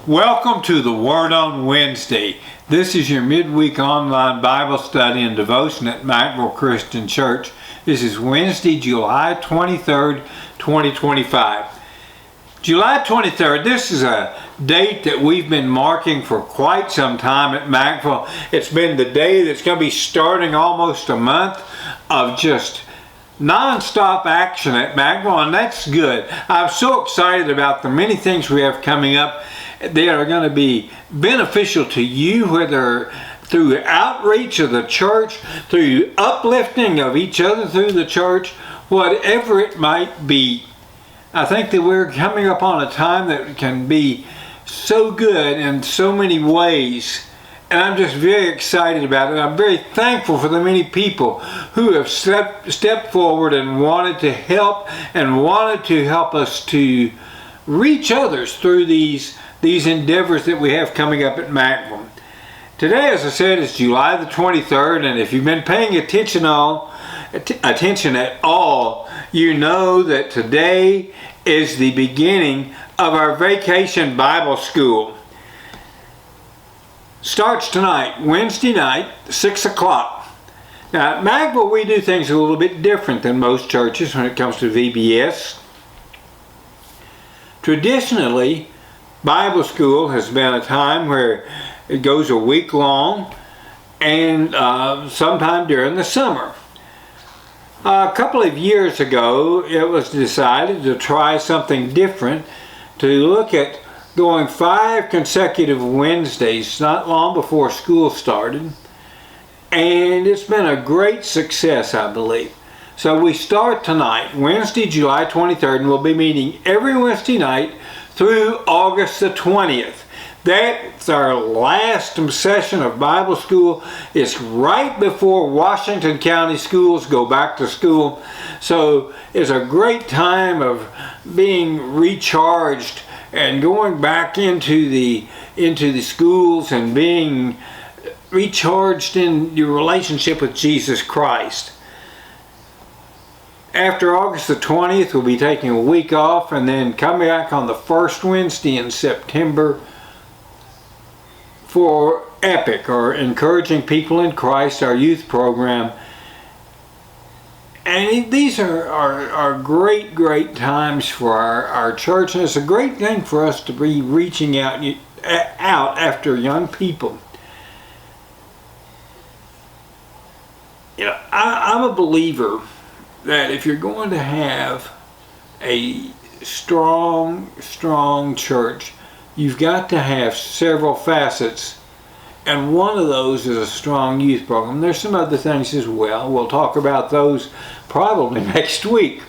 Welcome to the Word on Wednesday. This is your midweek online Bible study and devotion at Mackville Christian Church. This is Wednesday, July 23rd, 2025. July 23rd, this is a date that we've been marking for quite some time at Mackville. It's been the day that's going to be starting almost a month of just non-stop action at Mackville, and that's good. I'm so excited about the many things we have coming up. They are going to be beneficial to you, whether through outreach of the church, through uplifting of each other through the church, whatever it might be. I think that we're coming up on a time that can be so good in so many ways. And I'm just very excited about it. I'm very thankful for the many people who have stepped forward and wanted to help us to reach others through these endeavors that we have coming up at Mackville. Today, as I said, is July the 23rd, and if you've been paying attention at all, you know that today is the beginning of our Vacation Bible School. Starts tonight, Wednesday night, 6 o'clock. Now at Mackville, we do things a little bit different than most churches when it comes to VBS. Traditionally, Bible school has been a time where it goes a week long and sometime during the summer. A couple of years ago, it was decided to try something different, to look at going 5 consecutive Wednesdays, not long before school started. And it's been a great success, I believe. So we start tonight, Wednesday, July 23rd, and we'll be meeting every Wednesday night through August the 20th. That's our last session of Bible school. It's right before Washington County schools go back to school. So it's a great time of being recharged and going back into the schools and being recharged in your relationship with Jesus Christ. After August the 20th, we'll be taking a week off and then coming back on the first Wednesday in September for EPIC, or Encouraging People in Christ, our youth program. And these are great times for our church, and it's a great thing for us to be reaching out after young people. You know, I'm a believer that if you're going to have a strong church, you've got to have several facets, and one of those is a strong youth program. There's some other things as well. We'll talk about those probably next week.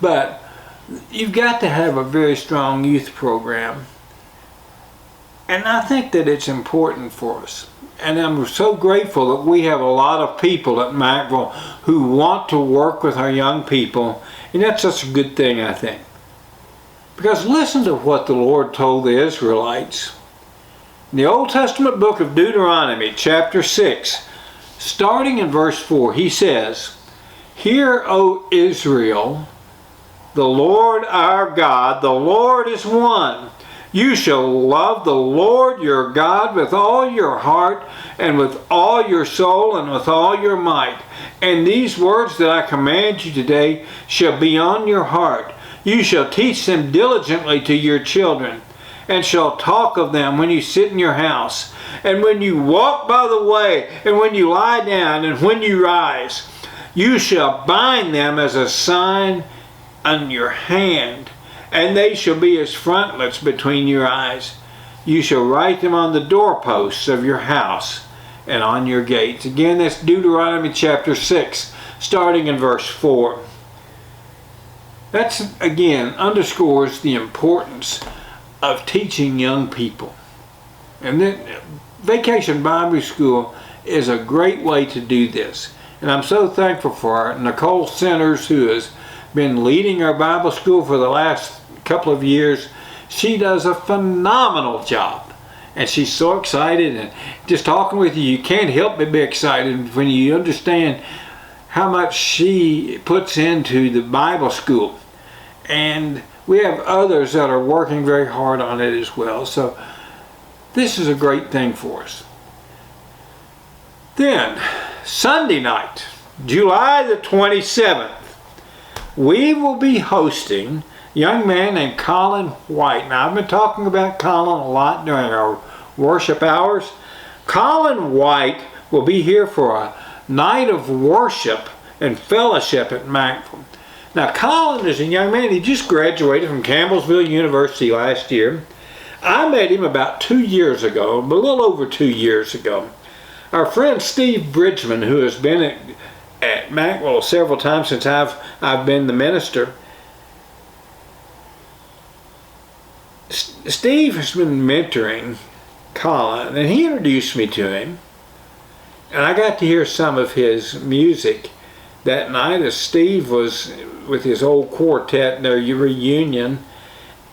But you've got to have a very strong youth program. And I think that it's important for us. And I'm so grateful that we have a lot of people at Mackville who want to work with our young people. And that's such a good thing, I think. Because listen to what the Lord told the Israelites. In the Old Testament book of Deuteronomy, chapter 6, starting in verse 4, he says, "Hear, O Israel, the Lord our God, the Lord is one. You shall love the Lord your God with all your heart and with all your soul and with all your might. And these words that I command you today shall be on your heart. You shall teach them diligently to your children, and shall talk of them when you sit in your house, and when you walk by the way, and when you lie down, and when you rise. You shall bind them as a sign on your hand, and they shall be as frontlets between your eyes. You shall write them on the doorposts of your house and on your gates." Again, that's Deuteronomy chapter 6, starting in verse 4. That's, again, underscores the importance of teaching young people. And then Vacation Bible School is a great way to do this. And I'm so thankful for Nicole Centers, who has been leading our Bible school for the last couple of years. She does a phenomenal job. And she's so excited. And just talking with you can't help but be excited when you understand how much she puts into the Bible school. And we have others that are working very hard on it as well. So this is a great thing for us. Then, Sunday night, July the 27th, we will be hosting a young man named Colin White. Now, I've been talking about Colin a lot during our worship hours. Colin White will be here for a night of worship and fellowship at Mackville. Now, Colin is a young man. He just graduated from Campbellsville University last year. I met him about 2 years ago, a little over 2 years ago. Our friend Steve Bridgman, who has been at Mackville several times since I've been the minister, Steve has been mentoring Colin, and he introduced me to him, and I got to hear some of his music that night as Steve was with his old quartet in their reunion,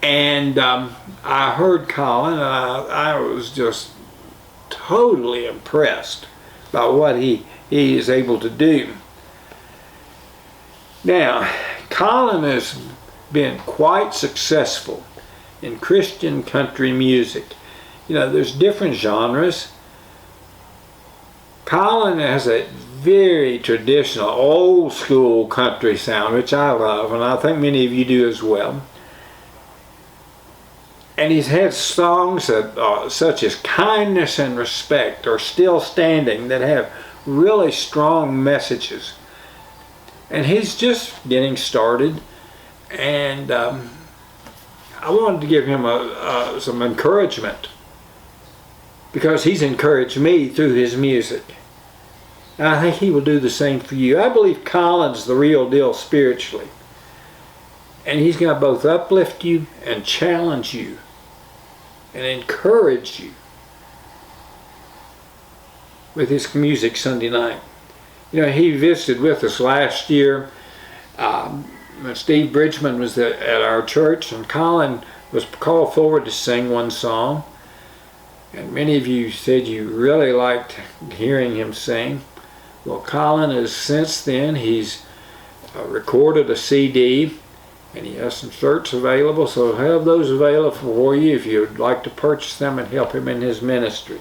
and I heard Colin, and I was just totally impressed by what he is able to do. Now, Colin has been quite successful in Christian country music. You know, there's different genres. Colin has a very traditional, old school country sound, which I love, and I think many of you do as well. And he's had songs that, such as Kindness and Respect or Still Standing, that have really strong messages. And he's just getting started, and I wanted to give him some encouragement, because he's encouraged me through his music. And I think he will do the same for you. I believe Colin's the real deal spiritually. And he's going to both uplift you and challenge you and encourage you with his music Sunday night. You know, he visited with us last year. Steve Bridgman was at our church, and Colin was called forward to sing one song. And many of you said you really liked hearing him sing. Well, Colin has since then, he's recorded a CD, and he has some shirts available, so he'll have those available for you if you'd like to purchase them and help him in his ministry.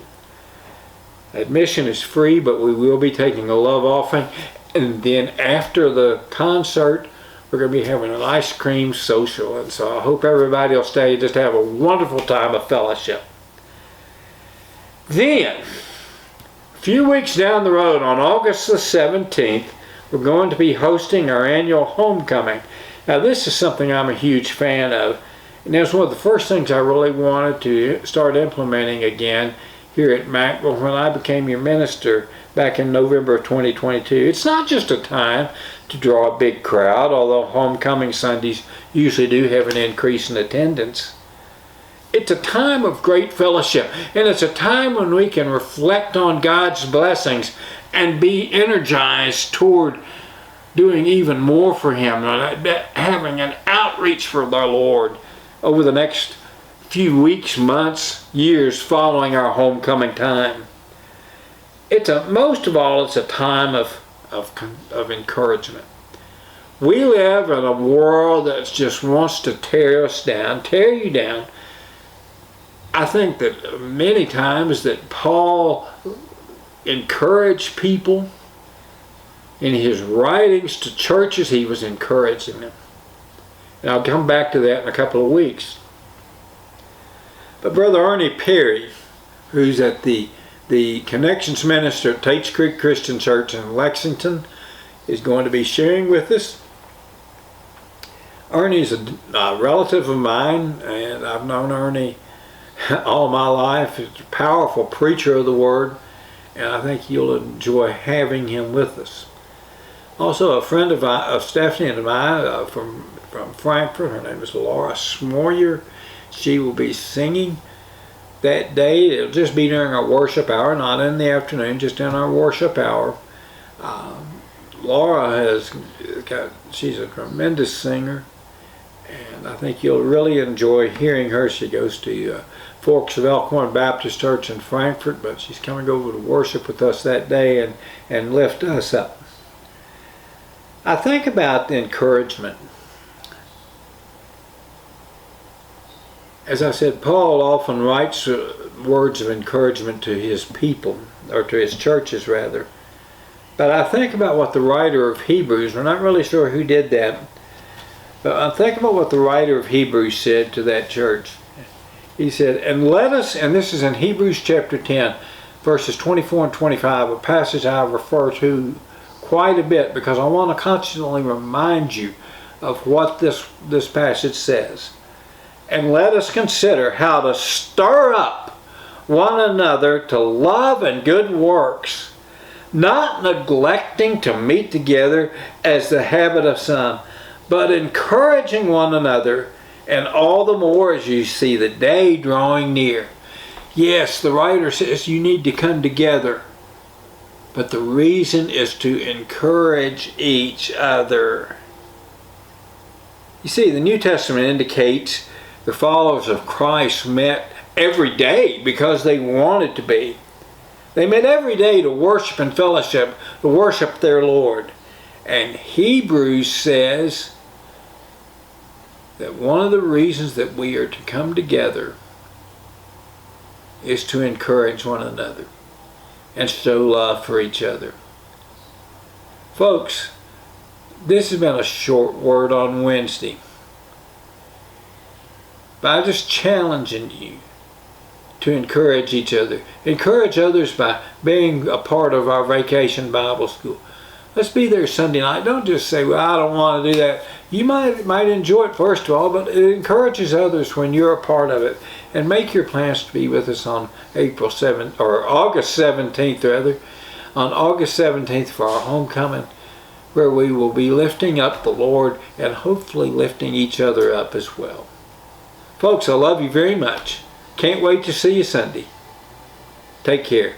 Admission is free, but we will be taking a love offering, and then after the concert, we're going to be having an ice cream social, and so I hope everybody will stay, just have a wonderful time of fellowship. Then, a few weeks down the road, on August the 17th, we're going to be hosting our annual homecoming. Now, this is something I'm a huge fan of, and that's one of the first things I really wanted to start implementing again here at Mackville when I became your minister back in November of 2022. It's not just a time to draw a big crowd, although homecoming Sundays usually do have an increase in attendance. It's a time of great fellowship, and it's a time when we can reflect on God's blessings and be energized toward doing even more for Him, having an outreach for the Lord over the next few weeks, months, years following our homecoming time. Most of all, it's a time of encouragement. We live in a world that just wants to tear us down, tear you down. I think that many times that Paul encouraged people in his writings to churches. He was encouraging them. And I'll come back to that in a couple of weeks. But Brother Ernie Perry, who's at the Connections Minister at Tate's Creek Christian Church in Lexington, is going to be sharing with us. Ernie's a relative of mine, and I've known Ernie all my life. He's a powerful preacher of the Word, and I think you'll enjoy having him with us. Also, a friend of Stephanie and mine from Frankfurt, her name is Laura Smoyer. She will be singing that day. It'll just be during our worship hour, not in the afternoon, just in our worship hour. Laura she's a tremendous singer, and I think you'll really enjoy hearing her. She goes to Forks of Elkhorn Baptist Church in Frankfurt, but she's coming over to worship with us that day and lift us up. I think about the encouragement. As I said, Paul often writes to words of encouragement to his people, or to his churches rather. But I think about what the writer of Hebrews, we're not really sure who did that, but I think about what the writer of Hebrews said to that church. He said, and let us, and this is in Hebrews chapter 10, verses 24 and 25, a passage I refer to quite a bit because I want to constantly remind you of what this passage says. And let us consider how to stir up one another to love and good works, not neglecting to meet together as the habit of some, but encouraging one another, and all the more as you see the day drawing near. Yes, the writer says you need to come together, but the reason is to encourage each other. You see, the New Testament indicates the followers of Christ met every day because they wanted to be. They met every day to worship and fellowship, to worship their Lord. And Hebrews says that one of the reasons that we are to come together is to encourage one another and show love for each other. Folks, this has been a short word on Wednesday. But I'm just challenging you to encourage each other. Encourage others by being a part of our Vacation Bible School. Let's be there Sunday night. Don't just say, well, I don't want to do that. You might enjoy it first of all, but it encourages others when you're a part of it. And make your plans to be with us on August 17th rather, on August 17th for our homecoming, where we will be lifting up the Lord and hopefully lifting each other up as well. Folks, I love you very much. Can't wait to see you Sunday. Take care.